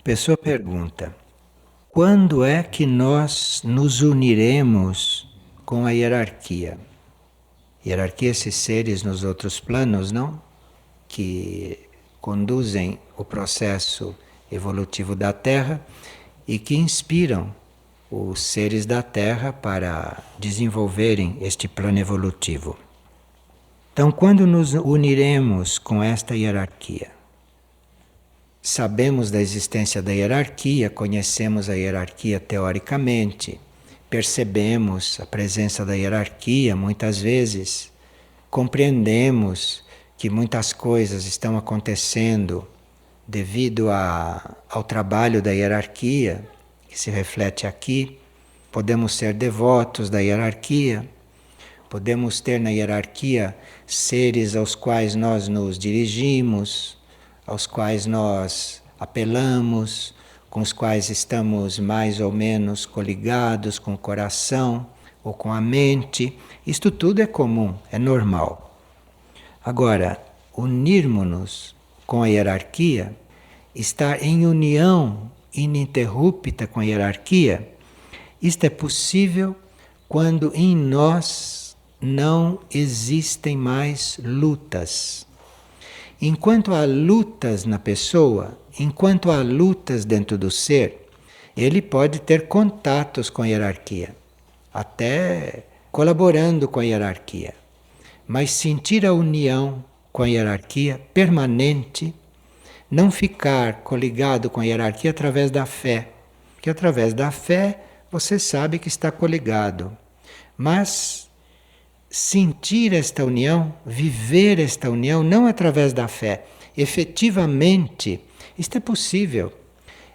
Pessoa pergunta: quando é que nós nos uniremos com a hierarquia? Hierarquia, esses seres nos outros planos, não? Que conduzem o processo evolutivo da Terra e que inspiram os seres da Terra para desenvolverem este plano evolutivo. Então, quando nos uniremos com esta hierarquia? Sabemos da existência da hierarquia, conhecemos a hierarquia teoricamente, percebemos a presença da hierarquia muitas vezes, compreendemos que muitas coisas estão acontecendo devido ao trabalho da hierarquia, que se reflete aqui. Podemos ser devotos da hierarquia, podemos ter na hierarquia seres aos quais nós nos dirigimos, aos quais nós apelamos, com os quais estamos mais ou menos coligados com o coração ou com a mente. Isto tudo é comum, é normal. Agora, unirmos-nos com a hierarquia, estar em união ininterrupta com a hierarquia, isto é possível quando em nós não existem mais lutas. Enquanto há lutas na pessoa, enquanto há lutas dentro do ser, ele pode ter contatos com a hierarquia, até colaborando com a hierarquia. Mas sentir a união com a hierarquia permanente, não ficar coligado com a hierarquia através da fé, porque através da fé você sabe que está coligado. Mas sentir esta união, viver esta união, não através da fé, efetivamente, isto é possível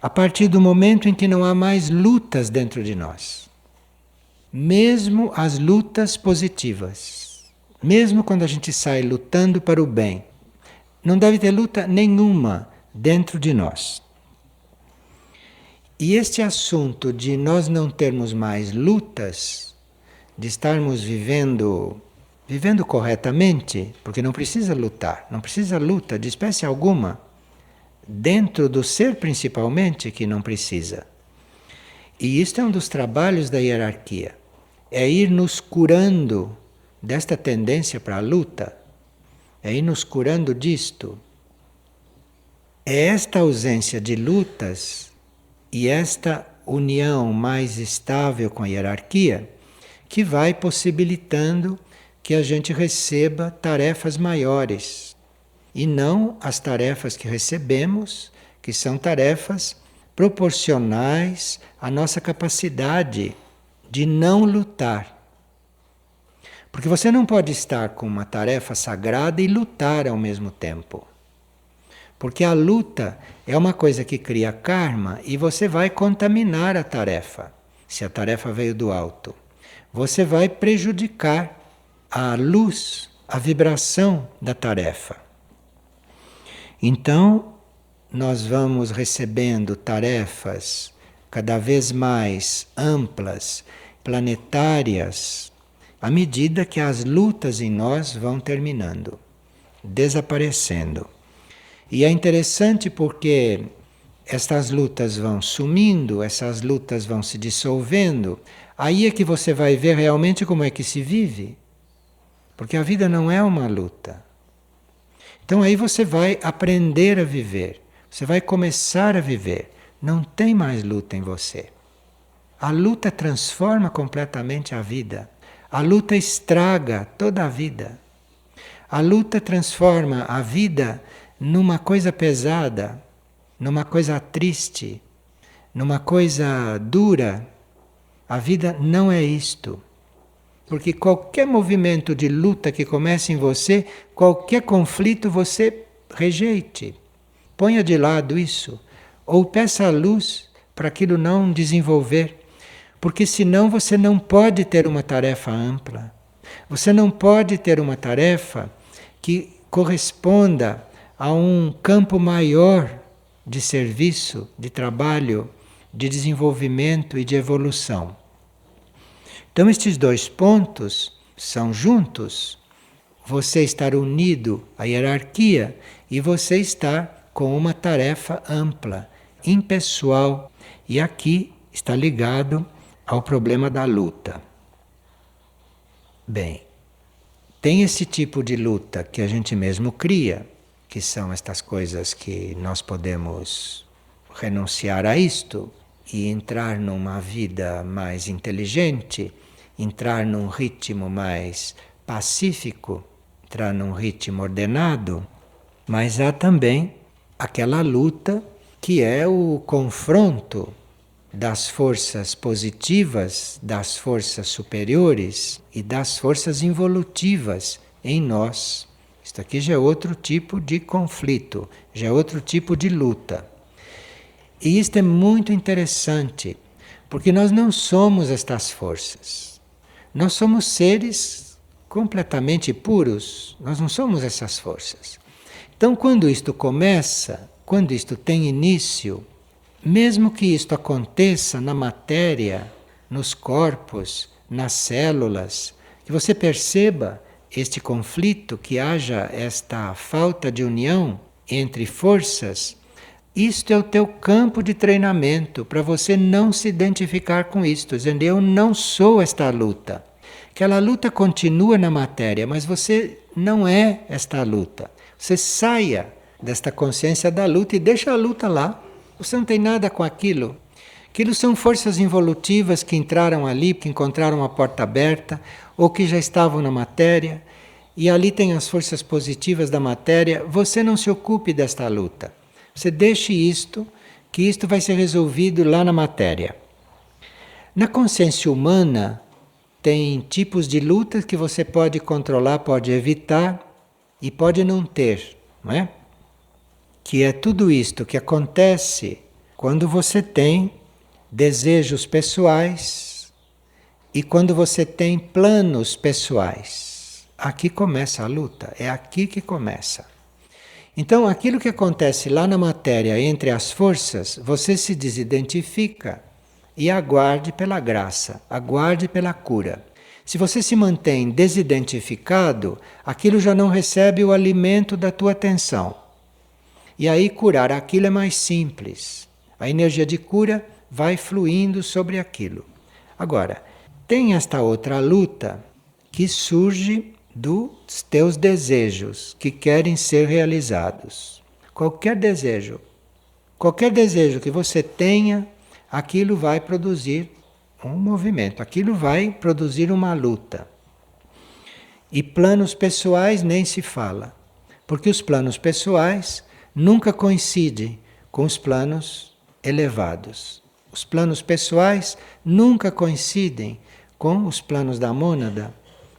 a partir do momento em que não há mais lutas dentro de nós. Mesmo as lutas positivas, mesmo quando a gente sai lutando para o bem, não deve ter luta nenhuma dentro de nós. E este assunto de nós não termos mais lutas, de estarmos vivendo corretamente, porque não precisa lutar, não precisa luta de espécie alguma, dentro do ser principalmente que não precisa. E isto é um dos trabalhos da hierarquia, é ir nos curando desta tendência para a luta, é ir nos curando disto. É esta ausência de lutas e esta união mais estável com a hierarquia que vai possibilitando que a gente receba tarefas maiores e não as tarefas que recebemos, que são tarefas proporcionais à nossa capacidade de não lutar. Porque você não pode estar com uma tarefa sagrada e lutar ao mesmo tempo. Porque a luta é uma coisa que cria karma e você vai contaminar a tarefa, se a tarefa veio do alto. Você vai prejudicar a luz, a vibração da tarefa. Então, nós vamos recebendo tarefas cada vez mais amplas, planetárias, à medida que as lutas em nós vão terminando, desaparecendo. E é interessante porque estas lutas vão sumindo, essas lutas vão se dissolvendo. Aí é que você vai ver realmente como é que se vive. Porque a vida não é uma luta. Então aí você vai aprender a viver. Você vai começar a viver. Não tem mais luta em você. A luta transforma completamente a vida. A luta estraga toda a vida. A luta transforma a vida numa coisa pesada, numa coisa triste, numa coisa dura. A vida não é isto. Porque qualquer movimento de luta que comece em você, qualquer conflito você rejeite. Ponha de lado isso. Ou peça a luz para aquilo não desenvolver. Porque senão você não pode ter uma tarefa ampla. Você não pode ter uma tarefa que corresponda a um campo maior de serviço, de trabalho, de desenvolvimento e de evolução. Então estes dois pontos são juntos. Você estar unido à hierarquia e você estar com uma tarefa ampla. impessoal. E aqui está ligado ao problema da luta. Bem, tem esse tipo de luta que a gente mesmo cria, que são estas coisas que nós podemos renunciar a isto e entrar numa vida mais inteligente, entrar num ritmo mais pacífico, entrar num ritmo ordenado, mas há também aquela luta que é o confronto das forças positivas, das forças superiores e das forças involutivas em nós. Isto aqui já é outro tipo de conflito, já é outro tipo de luta. E isto é muito interessante, porque nós não somos estas forças. Nós somos seres completamente puros, nós não somos essas forças. Então, quando isto começa, quando isto tem início, mesmo que isto aconteça na matéria, nos corpos, nas células, que você perceba este conflito, que haja esta falta de união entre forças, isto é o teu campo de treinamento para você não se identificar com isto, dizendo eu não sou esta luta. Aquela luta continua na matéria, mas você não é esta luta. Você saia desta consciência da luta e deixa a luta lá. Você não tem nada com aquilo. Aquilo são forças involutivas que entraram ali, que encontraram uma porta aberta, ou que já estavam na matéria, e ali tem as forças positivas da matéria. Você não se ocupe desta luta. Você deixe isto, que isto vai ser resolvido lá na matéria. Na consciência humana, tem tipos de lutas que você pode controlar, pode evitar e pode não ter, não é? Que é tudo isto que acontece quando você tem desejos pessoais e quando você tem planos pessoais. Aqui começa a luta, é aqui que começa. Então, aquilo que acontece lá na matéria entre as forças, você se desidentifica e aguarde pela graça, aguarde pela cura. Se você se mantém desidentificado, aquilo já não recebe o alimento da tua atenção. E aí curar aquilo é mais simples. A energia de cura vai fluindo sobre aquilo. Agora, tem esta outra luta que surge dos teus desejos que querem ser realizados. Qualquer desejo que você tenha, aquilo vai produzir um movimento, aquilo vai produzir uma luta. E planos pessoais nem se fala, porque os planos pessoais nunca coincidem com os planos elevados. Os planos pessoais nunca coincidem com os planos da mônada,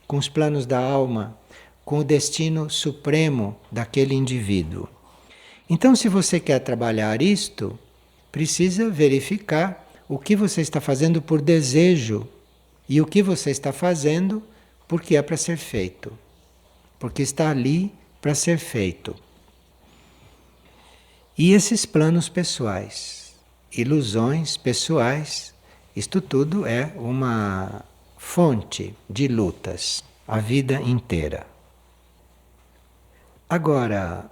com os planos da alma, com o destino supremo daquele indivíduo. Então, se você quer trabalhar isto, precisa verificar o que você está fazendo por desejo e o que você está fazendo porque é para ser feito, porque está ali para ser feito. E esses planos pessoais, ilusões pessoais, isto tudo é uma fonte de lutas a vida inteira. Agora,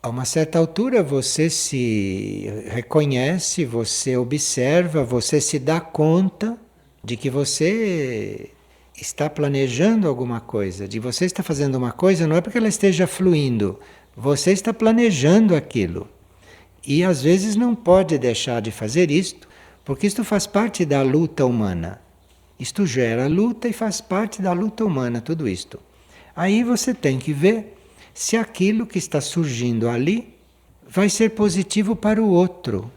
a uma certa altura você se reconhece, você observa, você se dá conta de que você está planejando alguma coisa, de você está fazendo uma coisa, não é porque ela esteja fluindo, você está planejando aquilo. E às vezes não pode deixar de fazer isto, porque isto faz parte da luta humana. Isto gera luta e faz parte da luta humana, tudo isto. Aí você tem que ver se aquilo que está surgindo ali vai ser positivo para o outro,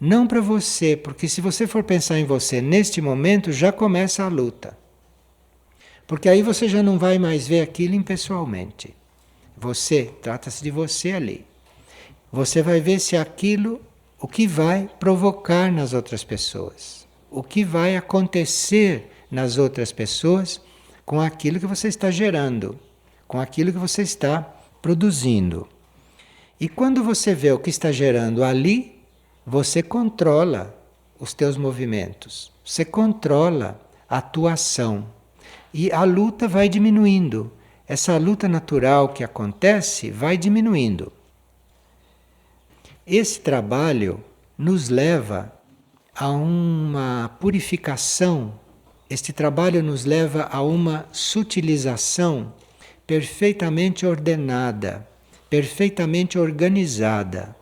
não para você, porque se você for pensar em você neste momento, já começa a luta. Porque aí você já não vai mais ver aquilo impessoalmente. Você, trata-se de você ali. Você vai ver se aquilo, o que vai provocar nas outras pessoas. O que vai acontecer nas outras pessoas com aquilo que você está gerando, com aquilo que você está produzindo. E quando você vê o que está gerando ali, você controla os teus movimentos, você controla a tua ação. E a luta vai diminuindo. Essa luta natural que acontece vai diminuindo. Esse trabalho nos leva a uma purificação, este trabalho nos leva a uma sutilização perfeitamente ordenada, perfeitamente organizada.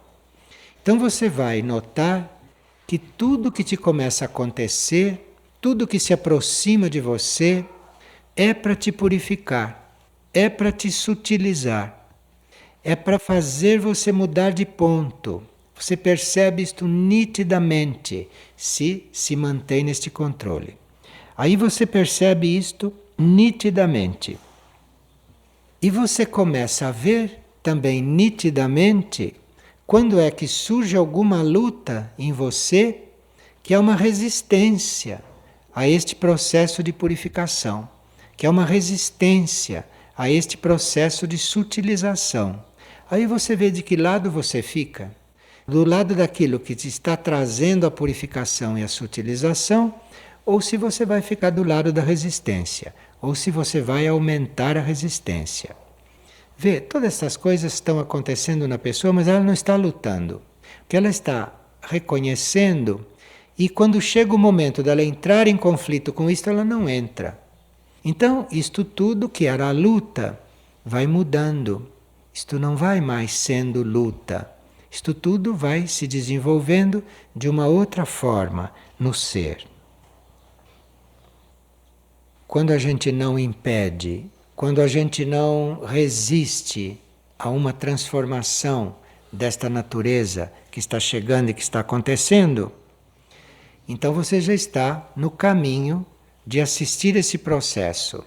Então você vai notar que tudo que te começa a acontecer, tudo que se aproxima de você, é para te purificar, é para te sutilizar, é para fazer você mudar de ponto. Você percebe isto nitidamente se mantém neste controle. Aí você percebe isto nitidamente. E você começa a ver também nitidamente quando é que surge alguma luta em você que é uma resistência a este processo de purificação, que é uma resistência a este processo de sutilização. Aí você vê de que lado você fica. Do lado daquilo que te está trazendo a purificação e a sutilização, ou se você vai ficar do lado da resistência, ou se você vai aumentar a resistência. Vê, todas essas coisas estão acontecendo na pessoa, mas ela não está lutando. Porque ela está reconhecendo e quando chega o momento dela entrar em conflito com isto, ela não entra. Então, isto tudo que era a luta vai mudando. Isto não vai mais sendo luta. Isto tudo vai se desenvolvendo de uma outra forma no ser. Quando a gente não impede, quando a gente não resiste a uma transformação desta natureza que está chegando e que está acontecendo, então você já está no caminho de assistir esse processo.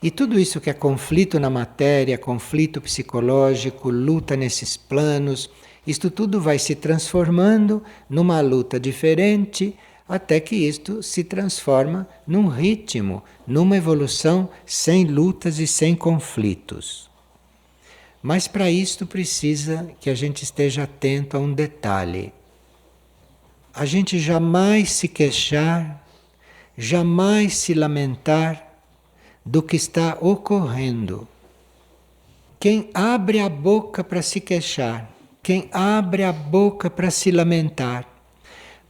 E tudo isso que é conflito na matéria, conflito psicológico, luta nesses planos, isto tudo vai se transformando numa luta diferente, até que isto se transforma num ritmo, numa evolução sem lutas e sem conflitos. Mas para isto precisa que a gente esteja atento a um detalhe. A gente jamais se queixar, jamais se lamentar do que está ocorrendo. Quem abre a boca para se queixar, quem abre a boca para se lamentar,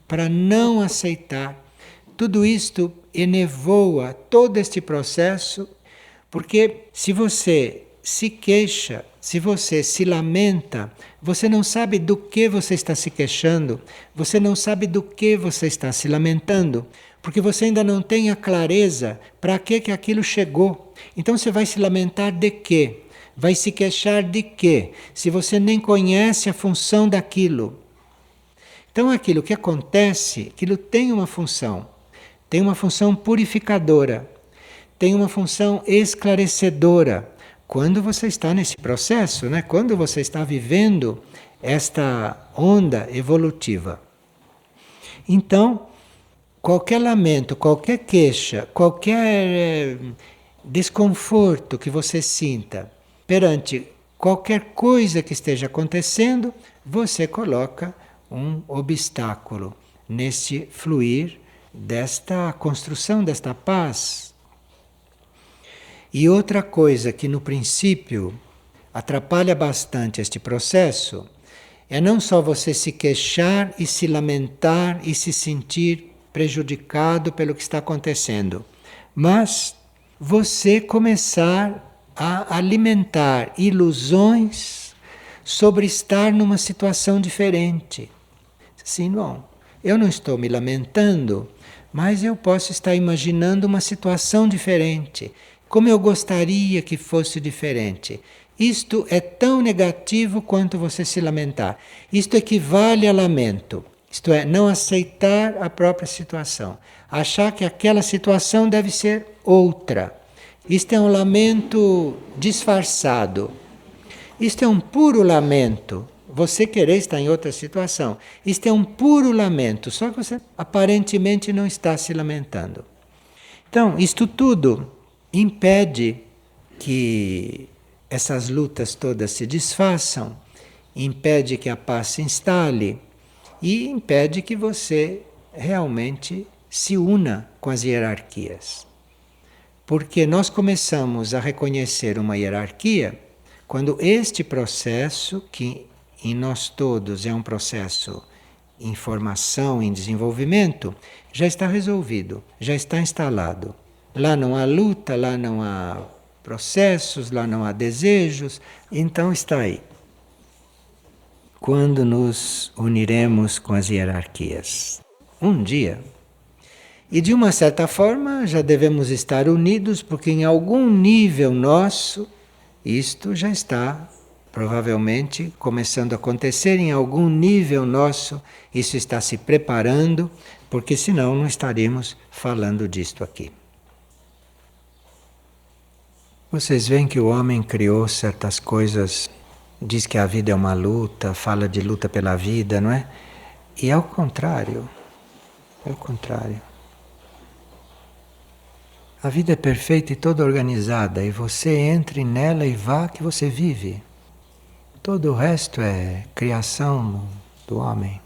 para não aceitar, tudo isto enevoa todo este processo, porque se você se queixa, se você se lamenta, você não sabe do que você está se queixando, você não sabe do que você está se lamentando, porque você ainda não tem a clareza para que aquilo chegou. Então você vai se lamentar de quê? Vai se queixar de quê? Se você nem conhece a função daquilo. Então aquilo que acontece, aquilo tem uma função purificadora, tem uma função esclarecedora. Quando você está nesse processo, né? Quando você está vivendo esta onda evolutiva. Então, qualquer lamento, qualquer queixa, qualquer desconforto que você sinta perante qualquer coisa que esteja acontecendo, você coloca um obstáculo neste fluir desta construção, desta paz. E outra coisa que no princípio atrapalha bastante este processo é não só você se queixar e se lamentar e se sentir prejudicado pelo que está acontecendo, mas você começar a alimentar ilusões sobre estar numa situação diferente. Sim, não. Eu não estou me lamentando, mas eu posso estar imaginando uma situação diferente. Como eu gostaria que fosse diferente. Isto é tão negativo quanto você se lamentar. Isto equivale a lamento. Isto é, não aceitar a própria situação. Achar que aquela situação deve ser outra. Isto é um lamento disfarçado. Isto é um puro lamento. Você querer estar em outra situação. Isto é um puro lamento, só que você aparentemente não está se lamentando. Então, isto tudo impede que essas lutas todas se desfaçam, impede que a paz se instale e impede que você realmente se una com as hierarquias. Porque nós começamos a reconhecer uma hierarquia quando este processo, que em nós todos é um processo em formação, em desenvolvimento, já está resolvido, já está instalado. Lá não há luta, lá não há processos, lá não há desejos, então está aí. Quando nos uniremos com as hierarquias? Um dia. E de uma certa forma já devemos estar unidos, porque em algum nível nosso isto já está provavelmente começando a acontecer, em algum nível nosso isso está se preparando, porque senão não estaríamos falando disto aqui. Vocês veem que o homem criou certas coisas, diz que a vida é uma luta, fala de luta pela vida, não é? E é o contrário. É o contrário. A vida é perfeita e toda organizada, e você entre nela e vá que você vive. Todo o resto é criação do homem.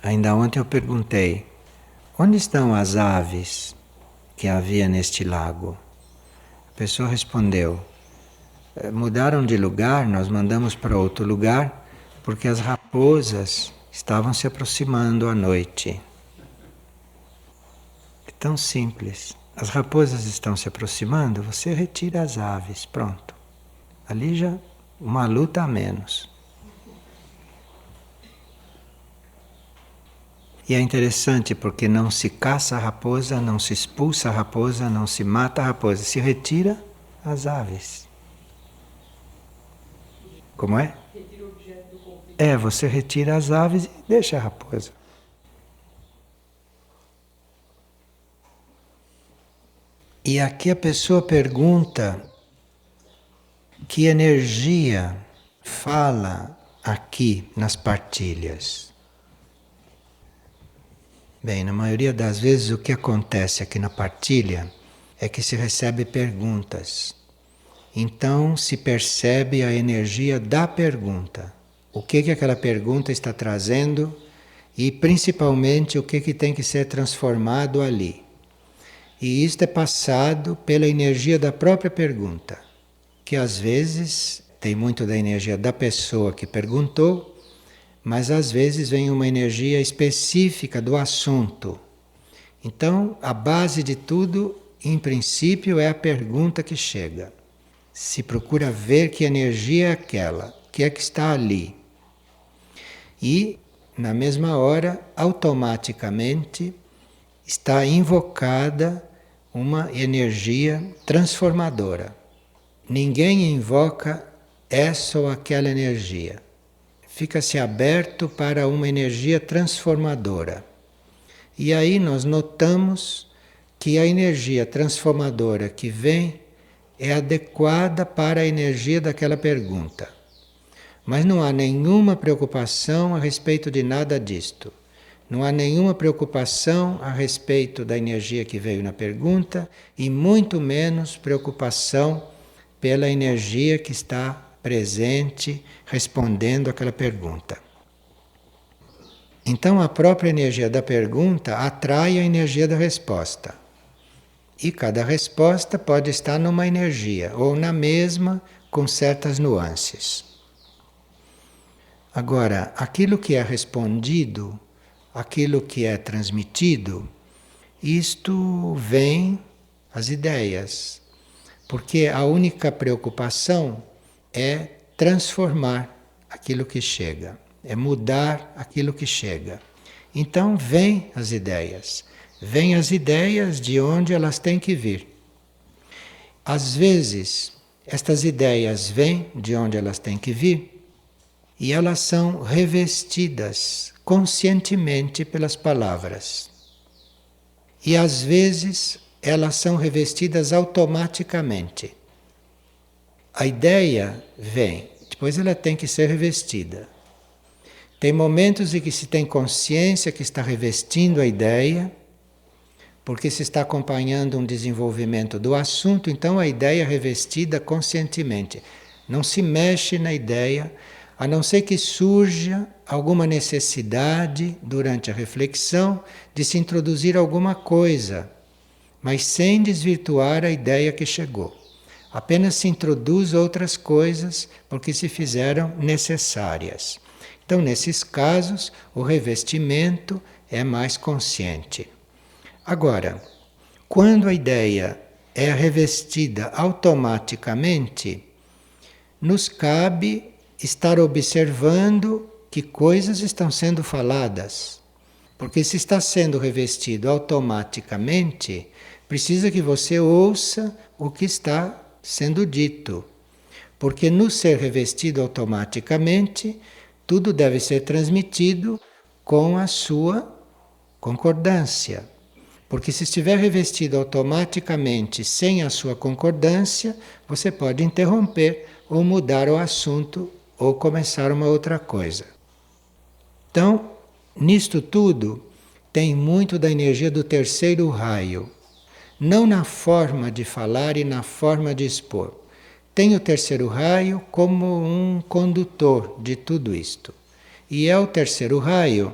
Ainda ontem eu perguntei, onde estão as aves que havia neste lago? A pessoa respondeu, mudaram de lugar, nós mandamos para outro lugar, porque as raposas estavam se aproximando à noite. É tão simples. As raposas estão se aproximando, você retira as aves, pronto. Ali já uma luta a menos. E é interessante porque não se caça a raposa, não se expulsa a raposa, não se mata a raposa, se retira as aves. Como é? Você retira as aves e deixa a raposa. E aqui a pessoa pergunta que energia fala aqui nas partilhas. Bem, na maioria das vezes o que acontece aqui na partilha é que se recebe perguntas. Então se percebe a energia da pergunta. O que aquela pergunta está trazendo e principalmente o que tem que ser transformado ali. E isto é passado pela energia da própria pergunta, que às vezes tem muito da energia da pessoa que perguntou, mas às vezes vem uma energia específica do assunto. Então, a base de tudo, em princípio, é a pergunta que chega. Se procura ver que energia é aquela, que é que está ali. E, na mesma hora, automaticamente, está invocada uma energia transformadora. Ninguém invoca essa ou aquela energia. Fica-se aberto para uma energia transformadora. E aí nós notamos que a energia transformadora que vem é adequada para a energia daquela pergunta. Mas não há nenhuma preocupação a respeito de nada disto. Não há nenhuma preocupação a respeito da energia que veio na pergunta e muito menos preocupação pela energia que está presente respondendo àquela pergunta. Então a própria energia da pergunta atrai a energia da resposta. E cada resposta pode estar numa energia ou na mesma com certas nuances. Agora, aquilo que é respondido, aquilo que é transmitido, isto vem as ideias, porque a única preocupação é transformar aquilo que chega, é mudar aquilo que chega. Então vêm as ideias de onde elas têm que vir. Às vezes, estas ideias vêm de onde elas têm que vir e elas são revestidas conscientemente pelas palavras. E às vezes elas são revestidas automaticamente. A ideia vem, depois ela tem que ser revestida. Tem momentos em que se tem consciência que está revestindo a ideia, porque se está acompanhando um desenvolvimento do assunto, então a ideia é revestida conscientemente. Não se mexe na ideia, a não ser que surja alguma necessidade durante a reflexão de se introduzir alguma coisa, mas sem desvirtuar a ideia que chegou. Apenas se introduz outras coisas porque se fizeram necessárias. Então, nesses casos, o revestimento é mais consciente. Agora, quando a ideia é revestida automaticamente, nos cabe estar observando que coisas estão sendo faladas. Porque se está sendo revestido automaticamente, precisa que você ouça o que está sendo dito. Porque no ser revestido automaticamente, tudo deve ser transmitido com a sua concordância. Porque se estiver revestido automaticamente sem a sua concordância, você pode interromper ou mudar o assunto ou começar uma outra coisa. Então, nisto tudo, tem muito da energia do terceiro raio. Não na forma de falar e na forma de expor. Tem o terceiro raio como um condutor de tudo isto. E é o terceiro raio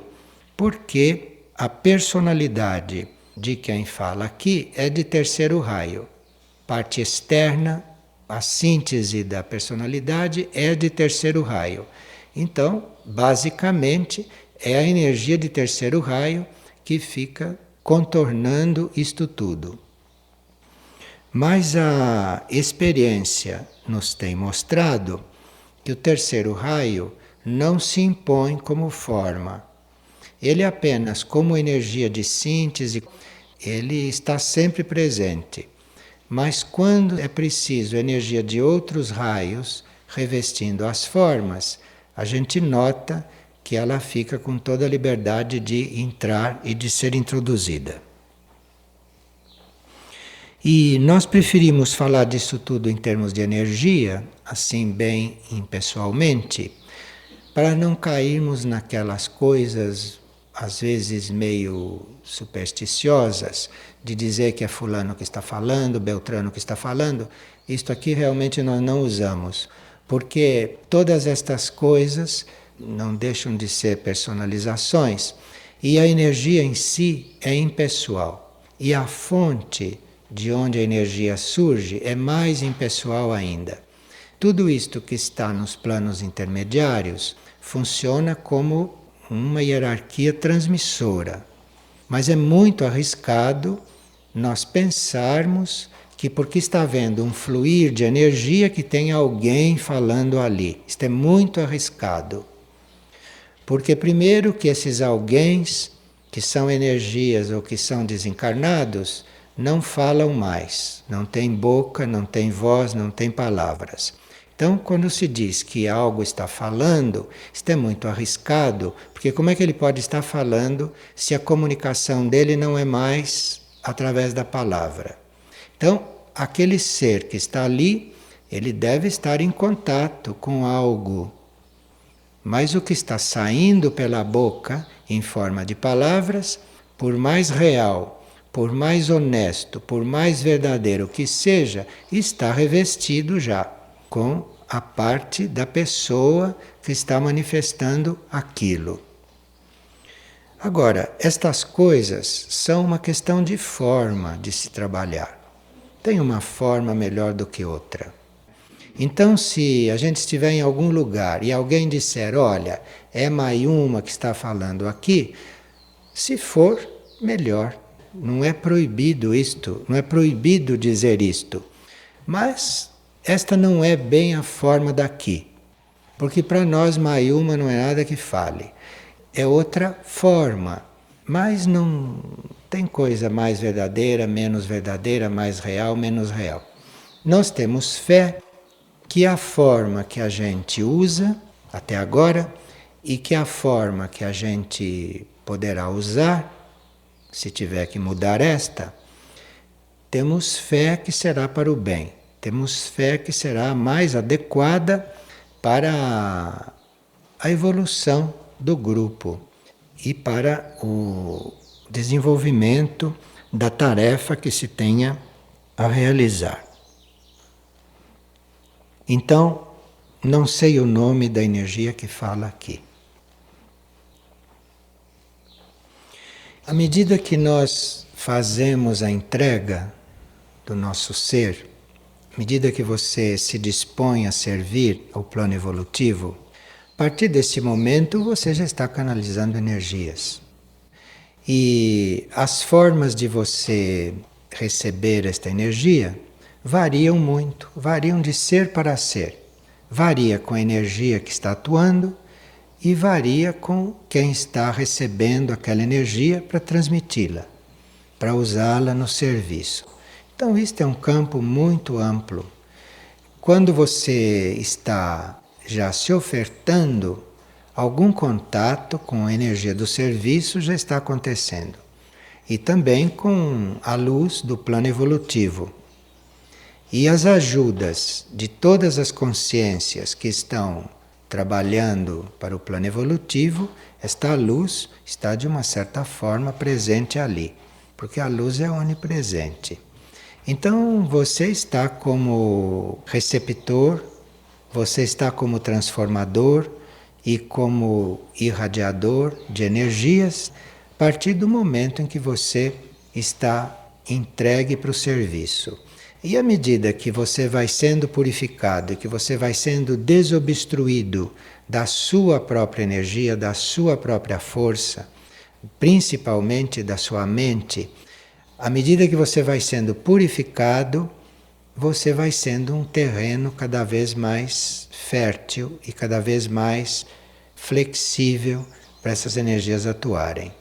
porque a personalidade de quem fala aqui é de terceiro raio. Parte externa, a síntese da personalidade é de terceiro raio. Então, basicamente, é a energia de terceiro raio que fica contornando isto tudo. Mas a experiência nos tem mostrado que o terceiro raio não se impõe como forma. Ele apenas como energia de síntese, ele está sempre presente. Mas quando é preciso energia de outros raios revestindo as formas, a gente nota que ela fica com toda a liberdade de entrar e de ser introduzida. E nós preferimos falar disso tudo em termos de energia, assim bem impessoalmente, para não cairmos naquelas coisas às vezes meio supersticiosas, de dizer que é fulano que está falando, beltrano que está falando. Isto aqui realmente nós não usamos, porque todas estas coisas não deixam de ser personalizações e a energia em si é impessoal. E a fonte de onde a energia surge é mais impessoal ainda. Tudo isto que está nos planos intermediários funciona como uma hierarquia transmissora. Mas é muito arriscado nós pensarmos que porque está havendo um fluir de energia que tem alguém falando ali. Isto é muito arriscado. Porque primeiro que esses alguéns, que são energias ou que são desencarnados, não falam mais. Não tem boca, não tem voz, não tem palavras. Então, quando se diz que algo está falando, isto é muito arriscado, porque como é que ele pode estar falando se a comunicação dele não é mais através da palavra? Então, aquele ser que está ali, ele deve estar em contato com algo. Mas o que está saindo pela boca, em forma de palavras, por mais real, por mais honesto, por mais verdadeiro que seja, está revestido já com a parte da pessoa que está manifestando aquilo. Agora, estas coisas são uma questão de forma de se trabalhar. Tem uma forma melhor do que outra. Então, se a gente estiver em algum lugar e alguém disser, olha, é Mayuma que está falando aqui, se for, melhor. Não é proibido isto, não é proibido dizer isto. Mas esta não é bem a forma daqui. Porque para nós Mayuma não é nada que fale. É outra forma. Mas não tem coisa mais verdadeira, mais real, menos real. Nós temos fé que a forma que a gente usa até agora e que a forma que a gente poderá usar, se tiver que mudar esta, temos fé que será para o bem. Temos fé que será mais adequada para a evolução do grupo e para o desenvolvimento da tarefa que se tenha a realizar. Então, não sei o nome da energia que fala aqui. À medida que nós fazemos a entrega do nosso ser, À medida que você se dispõe a servir ao plano evolutivo, a partir desse momento você já está canalizando energias. E as formas de você receber esta energia variam muito, variam de ser para ser. Varia com a energia que está atuando e varia com quem está recebendo aquela energia para transmiti-la, para usá-la no serviço. Então, isto é um campo muito amplo. Quando você está já se ofertando, algum contato com a energia do serviço já está acontecendo. E também com a luz do plano evolutivo. E as ajudas de todas as consciências que estão trabalhando para o plano evolutivo, esta luz está de uma certa forma presente ali, porque a luz é onipresente. Então você está como receptor, você está como transformador e como irradiador de energias a partir do momento em que você está entregue para o serviço. E à medida que você vai sendo purificado, que você vai sendo desobstruído da sua própria energia, da sua própria força, principalmente da sua mente, à medida que você vai sendo purificado, você vai sendo um terreno cada vez mais fértil e cada vez mais flexível para essas energias atuarem.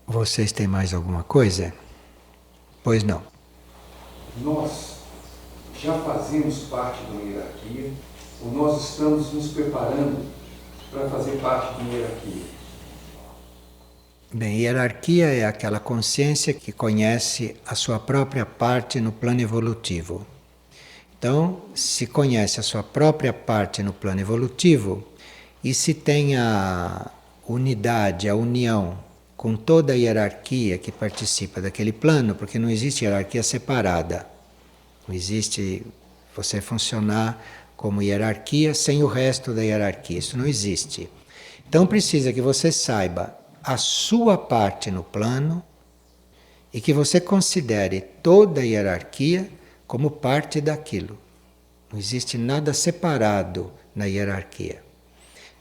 Vocês têm mais alguma coisa? Pois não. Nós já fazemos parte de uma hierarquia ou nós estamos nos preparando para fazer parte de uma hierarquia? Bem, hierarquia é aquela consciência que conhece a sua própria parte no plano evolutivo. Então, se conhece a sua própria parte no plano evolutivo e se tem a unidade, a união com toda a hierarquia que participa daquele plano, porque não existe hierarquia separada. Não existe você funcionar como hierarquia sem o resto da hierarquia. Isso não existe. Então precisa que você saiba a sua parte no plano e que você considere toda a hierarquia como parte daquilo. Não existe nada separado na hierarquia.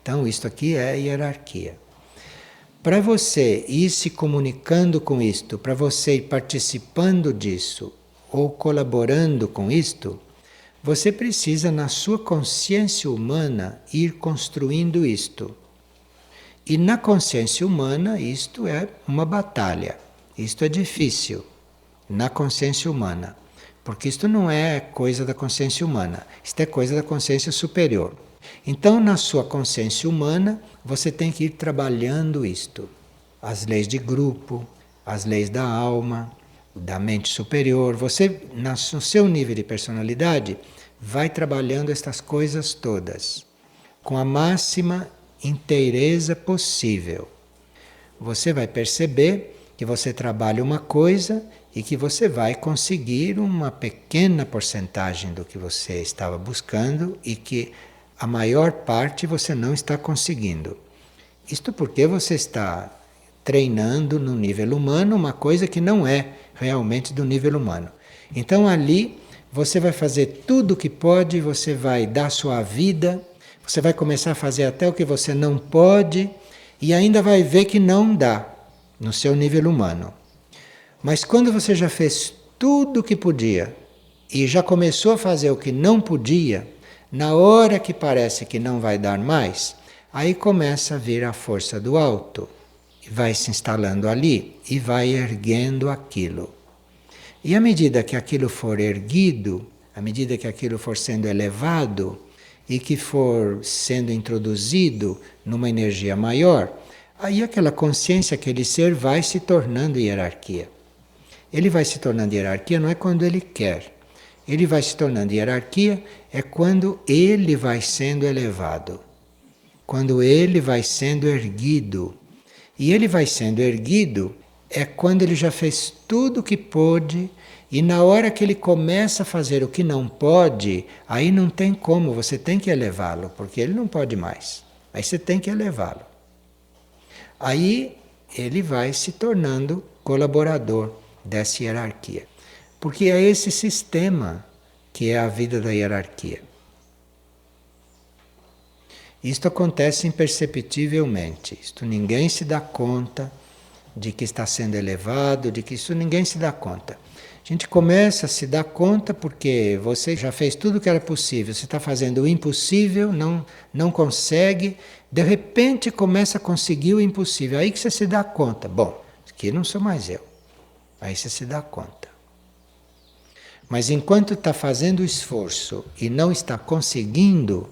Então isto aqui é hierarquia. Para você ir se comunicando com isto, para você ir participando disso ou colaborando com isto, você precisa, na sua consciência humana, ir construindo isto. E na consciência humana, isto é uma batalha. Isto é difícil, na consciência humana. Porque isto não é coisa da consciência humana, isto é coisa da consciência superior. Então, na sua consciência humana, você tem que ir trabalhando isto. As leis de grupo, as leis da alma, da mente superior. Você, no seu nível de personalidade, vai trabalhando estas coisas todas, com a máxima inteireza possível. Você vai perceber que você trabalha uma coisa e que você vai conseguir uma pequena porcentagem do que você estava buscando e que a maior parte você não está conseguindo. Isto porque você está treinando no nível humano uma coisa que não é realmente do nível humano. Então ali você vai fazer tudo o que pode, você vai dar sua vida, você vai começar a fazer até o que você não pode e ainda vai ver que não dá no seu nível humano. Mas quando você já fez tudo o que podia e já começou a fazer o que não podia, na hora que parece que não vai dar mais, aí começa a vir a força do alto, vai se instalando ali e vai erguendo aquilo. E à medida que aquilo for erguido, à medida que aquilo for sendo elevado e que for sendo introduzido numa energia maior, aí aquela consciência, aquele ser vai se tornando hierarquia. Ele vai se tornando hierarquia não é quando ele quer. Ele vai se tornando hierarquia é quando ele vai sendo elevado. Quando ele vai sendo erguido. E ele vai sendo erguido é quando ele já fez tudo o que pôde e na hora que ele começa a fazer o que não pode, aí não tem como, você tem que elevá-lo, porque ele não pode mais. Aí você tem que elevá-lo. Aí ele vai se tornando colaborador dessa hierarquia. Porque é esse sistema que é a vida da hierarquia. Isto acontece imperceptivelmente. Isto ninguém se dá conta de que está sendo elevado, de que isso ninguém se dá conta. A gente começa a se dar conta porque você já fez tudo o que era possível, você está fazendo o impossível, não consegue, de repente começa a conseguir o impossível. Aí que você se dá conta, bom, aqui não sou mais eu. Aí você se dá conta. Mas enquanto está fazendo o esforço e não está conseguindo,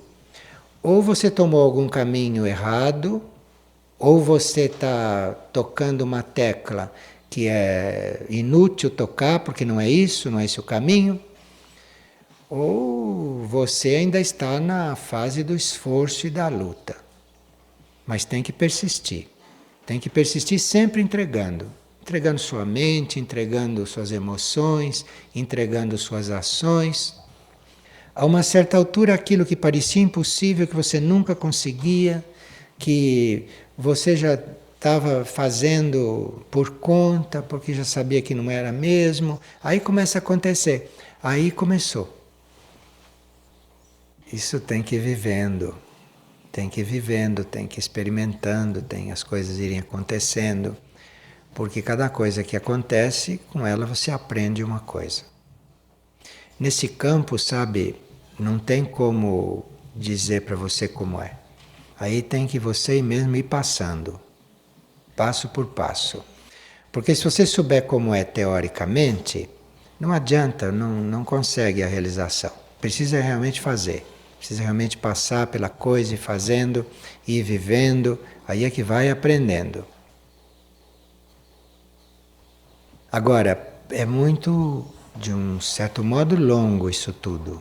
ou você tomou algum caminho errado, ou você está tocando uma tecla que é inútil tocar, porque não é isso, não é esse o caminho, ou você ainda está na fase do esforço e da luta. Mas tem que persistir. Tem que persistir sempre entregando. Entregando sua mente, entregando suas emoções, entregando suas ações. A uma certa altura, aquilo que parecia impossível, que você nunca conseguia, que você já estava fazendo por conta, porque já sabia que não era mesmo, aí começa a acontecer. Aí começou. Isso tem que ir vivendo, tem que ir vivendo, tem que ir experimentando, tem as coisas irem acontecendo, porque cada coisa que acontece, com ela você aprende uma coisa. Nesse campo, sabe, não tem como dizer para você como é. Aí tem que você mesmo ir passando, passo por passo. Porque se você souber como é teoricamente, não adianta, não consegue a realização. Precisa realmente fazer, precisa realmente passar pela coisa e fazendo, ir vivendo, aí é que vai aprendendo. Agora, é muito, de um certo modo, longo isso tudo.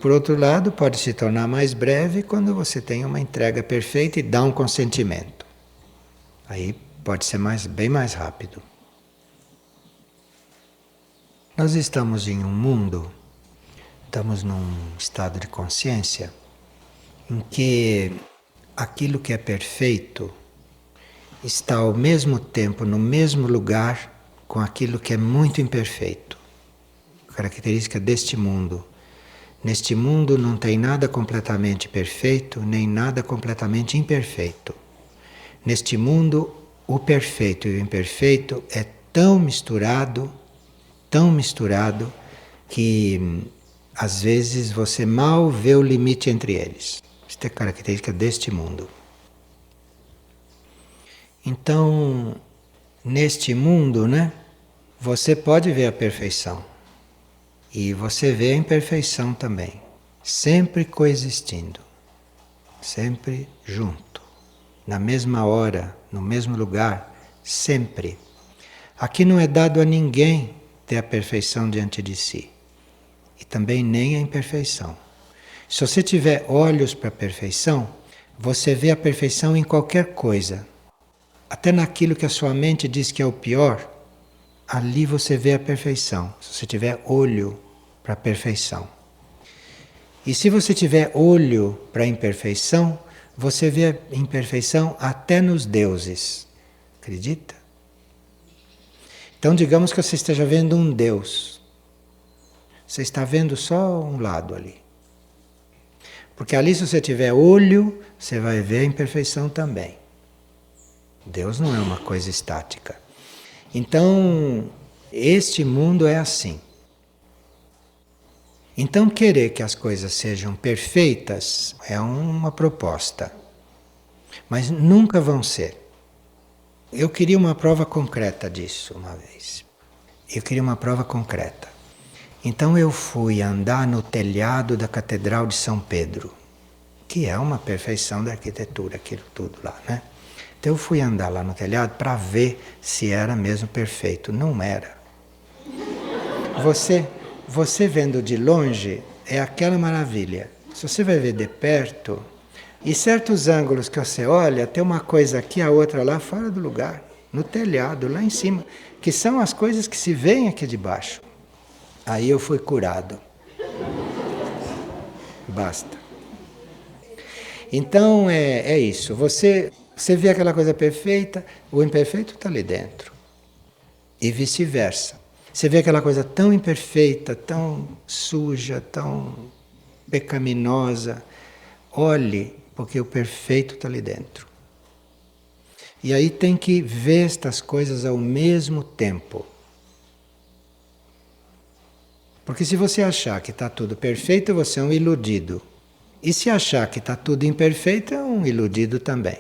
Por outro lado, pode se tornar mais breve quando você tem uma entrega perfeita e dá um consentimento. Aí pode ser bem mais rápido. Nós estamos em um mundo, estamos num estado de consciência em que aquilo que é perfeito está ao mesmo tempo no mesmo lugar com aquilo que é muito imperfeito. Característica deste mundo. Neste mundo não tem nada completamente perfeito, nem nada completamente imperfeito. Neste mundo, o perfeito e o imperfeito é tão misturado, que às vezes você mal vê o limite entre eles. Isso é característica deste mundo. Então, neste mundo, né, você pode ver a perfeição. E você vê a imperfeição também, sempre coexistindo, sempre junto, na mesma hora, no mesmo lugar, sempre. Aqui não é dado a ninguém ter a perfeição diante de si, e também nem a imperfeição. Se você tiver olhos para a perfeição, você vê a perfeição em qualquer coisa, até naquilo que a sua mente diz que é o pior. Ali você vê a perfeição, se você tiver olho para a perfeição. E se você tiver olho para a imperfeição, você vê a imperfeição até nos deuses. Acredita? Então digamos que você esteja vendo um Deus. Você está vendo só um lado ali. Porque ali, se você tiver olho, você vai ver a imperfeição também. Deus não é uma coisa estática. Então, este mundo é assim. Então, querer que as coisas sejam perfeitas é uma proposta, mas nunca vão ser. Eu queria uma prova concreta disso uma vez. Eu queria uma prova concreta. Então eu fui andar no telhado da Catedral de São Pedro, que é uma perfeição da arquitetura, aquilo tudo lá, né? Então eu fui andar lá no telhado para ver se era mesmo perfeito. Não era. Você vendo de longe é aquela maravilha. Se você vai ver de perto, e certos ângulos que você olha, tem uma coisa aqui, a outra lá, fora do lugar, no telhado, lá em cima, que são as coisas que se veem aqui de baixo. Aí eu fui curado. Basta. Então é isso. Você vê aquela coisa perfeita, o imperfeito está ali dentro. E vice-versa. Você vê aquela coisa tão imperfeita, tão suja, tão pecaminosa. Olhe, porque o perfeito está ali dentro. E aí tem que ver estas coisas ao mesmo tempo. Porque se você achar que está tudo perfeito, você é um iludido. E se achar que está tudo imperfeito, é um iludido também.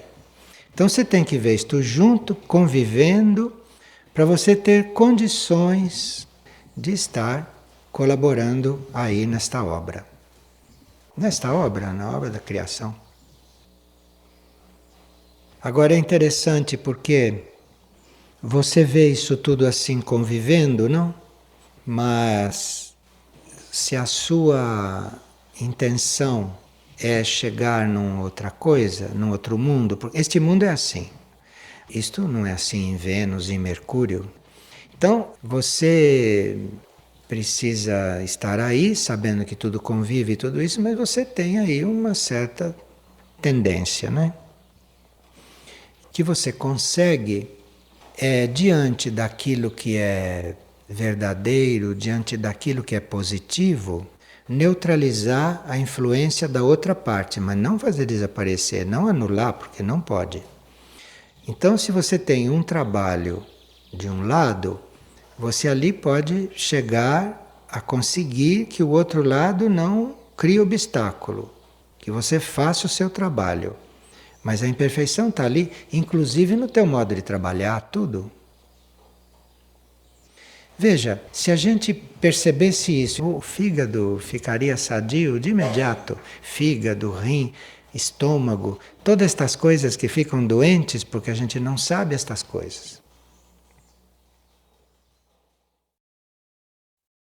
Então você tem que ver isto junto, convivendo, para você ter condições de estar colaborando aí nesta obra. Nesta obra, na obra da criação. Agora é interessante porque você vê isso tudo assim convivendo, não? Mas se a sua intenção é chegar numa outra coisa, num outro mundo, porque este mundo é assim. Isto não é assim em Vênus e em Mercúrio. Então, você precisa estar aí, sabendo que tudo convive e tudo isso, mas você tem aí uma certa tendência, né? Que você consegue, diante daquilo que é verdadeiro, diante daquilo que é positivo, neutralizar a influência da outra parte, mas não fazer desaparecer, não anular, porque não pode. Então, se você tem um trabalho de um lado, você ali pode chegar a conseguir que o outro lado não crie obstáculo, que você faça o seu trabalho. Mas a imperfeição está ali, inclusive no teu modo de trabalhar, tudo. Veja, se a gente percebesse isso, o fígado ficaria sadio de imediato. Fígado, rim, estômago, todas estas coisas que ficam doentes porque a gente não sabe estas coisas.